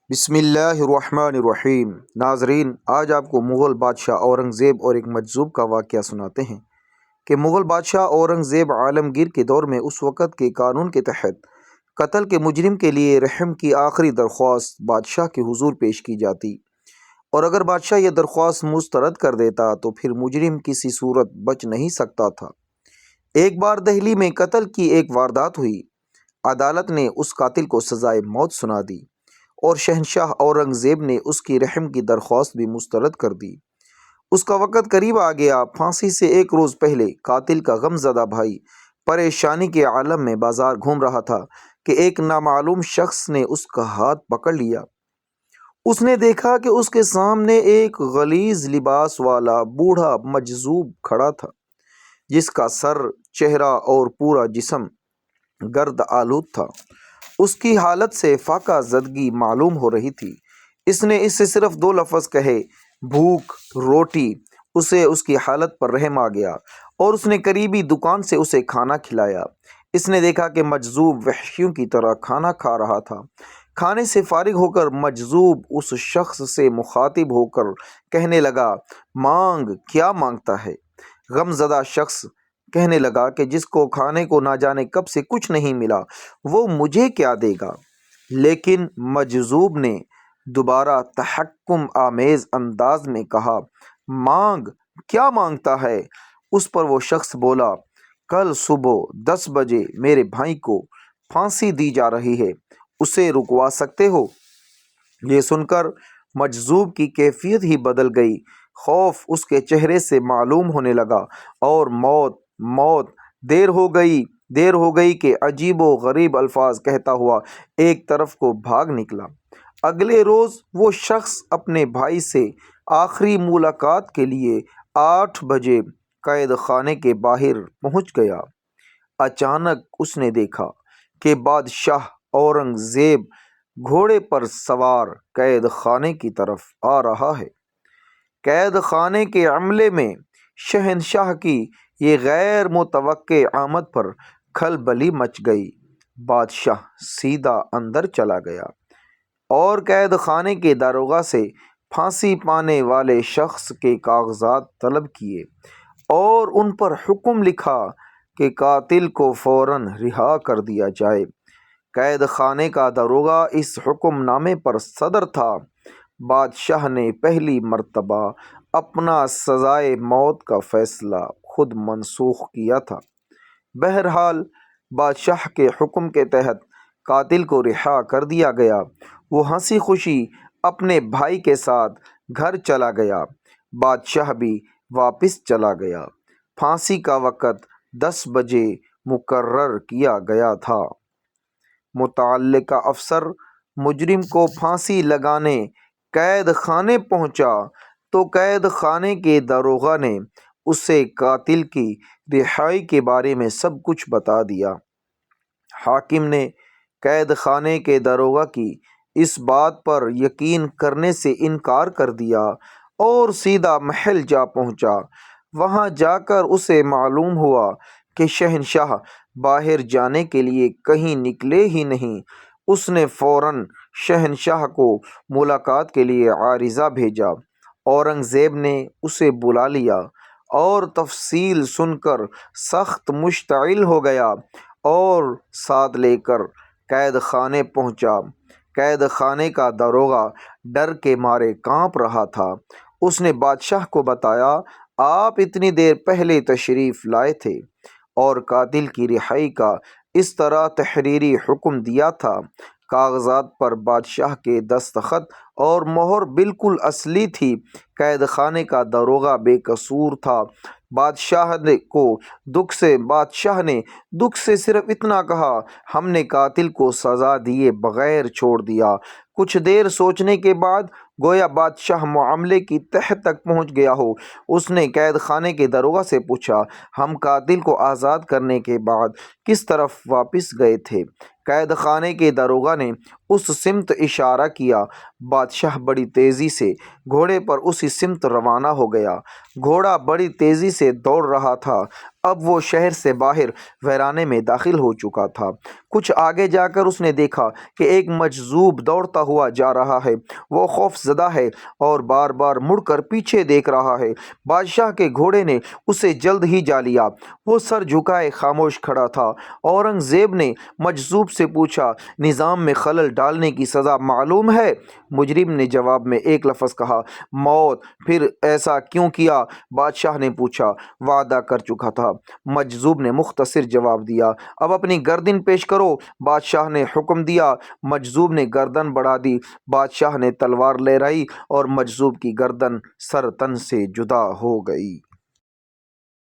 بسم اللہ الرحمن الرحیم۔ ناظرین، آج آپ کو مغل بادشاہ اورنگزیب اور ایک مجذوب کا واقعہ سناتے ہیں کہ مغل بادشاہ اورنگزیب عالمگیر کے دور میں اس وقت کے قانون کے تحت قتل کے مجرم کے لیے رحم کی آخری درخواست بادشاہ کے حضور پیش کی جاتی، اور اگر بادشاہ یہ درخواست مسترد کر دیتا تو پھر مجرم کسی صورت بچ نہیں سکتا تھا۔ ایک بار دہلی میں قتل کی ایک واردات ہوئی۔ عدالت نے اس قاتل کو سزائے موت سنا دی اور شہنشاہ اورنگزیب نے اس کی رحم کی درخواست بھی مسترد کر دی۔ اس کا وقت قریب آ گیا۔ پھانسی سے ایک روز پہلے قاتل کا غم زدہ بھائی پریشانی کے عالم میں بازار گھوم رہا تھا کہ ایک نامعلوم شخص نے اس کا ہاتھ پکڑ لیا۔ اس نے دیکھا کہ اس کے سامنے ایک غلیظ لباس والا بوڑھا مجذوب کھڑا تھا، جس کا سر، چہرہ اور پورا جسم گرد آلود تھا۔ اس کی حالت سے فاقہ زدگی معلوم ہو رہی تھی۔ اس نے اس سے صرف 2 لفظ کہے، بھوک، روٹی۔ اسے اس کی حالت پر رحم آ گیا اور اس نے قریبی دکان سے اسے کھانا کھلایا۔ اس نے دیکھا کہ مجذوب وحشیوں کی طرح کھانا کھا رہا تھا۔ کھانے سے فارغ ہو کر مجذوب اس شخص سے مخاطب ہو کر کہنے لگا، مانگ، کیا مانگتا ہے؟ غم زدہ شخص کہنے لگا کہ جس کو کھانے کو نہ جانے کب سے کچھ نہیں ملا، وہ مجھے کیا دے گا؟ لیکن مجذوب نے دوبارہ تحکم آمیز انداز میں کہا، مانگ، کیا مانگتا ہے؟ اس پر وہ شخص بولا، کل صبح 10 بجے میرے بھائی کو پھانسی دی جا رہی ہے، اسے رکوا سکتے ہو؟ یہ سن کر مجذوب کی کیفیت ہی بدل گئی۔ خوف اس کے چہرے سے معلوم ہونے لگا اور موت، موت، دیر ہو گئی کہ عجیب و غریب الفاظ کہتا ہوا ایک طرف کو بھاگ نکلا۔ اگلے روز وہ شخص اپنے بھائی سے آخری ملاقات کے لیے 8 بجے قید خانے کے باہر پہنچ گیا۔ اچانک اس نے دیکھا کہ بادشاہ اورنگزیب گھوڑے پر سوار قید خانے کی طرف آ رہا ہے۔ قید خانے کے عملے میں شہنشاہ کی یہ غیر متوقع آمد پر کھلبلی مچ گئی۔ بادشاہ سیدھا اندر چلا گیا اور قید خانے کے داروغہ سے پھانسی پانے والے شخص کے کاغذات طلب کیے اور ان پر حکم لکھا کہ قاتل کو فوراً رہا کر دیا جائے۔ قید خانے کا داروغہ اس حکم نامے پر صدر تھا۔ بادشاہ نے پہلی مرتبہ اپنا سزائے موت کا فیصلہ خود منسوخ کیا تھا۔ بہرحال بادشاہ کے حکم کے تحت قاتل کو رہا کر دیا گیا۔ وہ ہنسی خوشی اپنے بھائی کے ساتھ گھر چلا گیا۔ بادشاہ بھی واپس چلا گیا۔ پھانسی کا وقت 10 بجے مقرر کیا گیا تھا۔ متعلقہ افسر مجرم کو پھانسی لگانے قید خانے پہنچا تو قید خانے کے داروغہ نے اسے قاتل کی رہائی کے بارے میں سب کچھ بتا دیا۔ حاکم نے قید خانے کے داروغہ کی اس بات پر یقین کرنے سے انکار کر دیا اور سیدھا محل جا پہنچا۔ وہاں جا کر اسے معلوم ہوا کہ شہنشاہ باہر جانے کے لیے کہیں نکلے ہی نہیں۔ اس نے فوراً شہنشاہ کو ملاقات کے لیے عریضہ بھیجا۔ اورنگزیب نے اسے بلا لیا اور تفصیل سن کر سخت مشتعل ہو گیا اور ساتھ لے کر قید خانے پہنچا۔ قید خانے کا داروغہ ڈر کے مارے کانپ رہا تھا۔ اس نے بادشاہ کو بتایا، آپ اتنی دیر پہلے تشریف لائے تھے اور قاتل کی رہائی کا اس طرح تحریری حکم دیا تھا۔ کاغذات پر بادشاہ کے دستخط اور مہر بالکل اصلی تھی۔ قید خانے کا داروغہ بے قصور تھا۔ بادشاہ نے دکھ سے صرف اتنا کہا، ہم نے قاتل کو سزا دیے بغیر چھوڑ دیا۔ کچھ دیر سوچنے کے بعد، گویا بادشاہ معاملے کی تہہ تک پہنچ گیا ہو، اس نے قید خانے کے داروغہ سے پوچھا، ہم قاتل کو آزاد کرنے کے بعد کس طرف واپس گئے تھے؟ قید خانے کے داروغہ نے اس سمت اشارہ کیا۔ بادشاہ بڑی تیزی سے گھوڑے پر اسی سمت روانہ ہو گیا۔ گھوڑا بڑی تیزی سے دوڑ رہا تھا۔ اب وہ شہر سے باہر ویرانے میں داخل ہو چکا تھا۔ کچھ آگے جا کر اس نے دیکھا کہ ایک مجذوب دوڑتا ہوا جا رہا ہے۔ وہ خوف زدہ ہے اور بار بار مڑ کر پیچھے دیکھ رہا ہے۔ بادشاہ کے گھوڑے نے اسے جلد ہی جا لیا۔ وہ سر جھکائے خاموش کھڑا تھا۔ اورنگ زیب نے مجذوب سے پوچھا، نظام میں خلل ڈالنے کی سزا معلوم ہے؟ مجرم نے جواب میں ایک لفظ کہا، موت۔ پھر ایسا کیوں کیا؟ بادشاہ نے پوچھا۔ وعدہ کر چکا تھا، مجذوب نے مختصر جواب دیا۔ اب اپنی گردن پیش کرو، بادشاہ نے حکم دیا۔ مجذوب نے گردن بڑھا دی۔ بادشاہ نے تلوار لہرائی اور مجذوب کی گردن سر تن سے جدا ہو گئی۔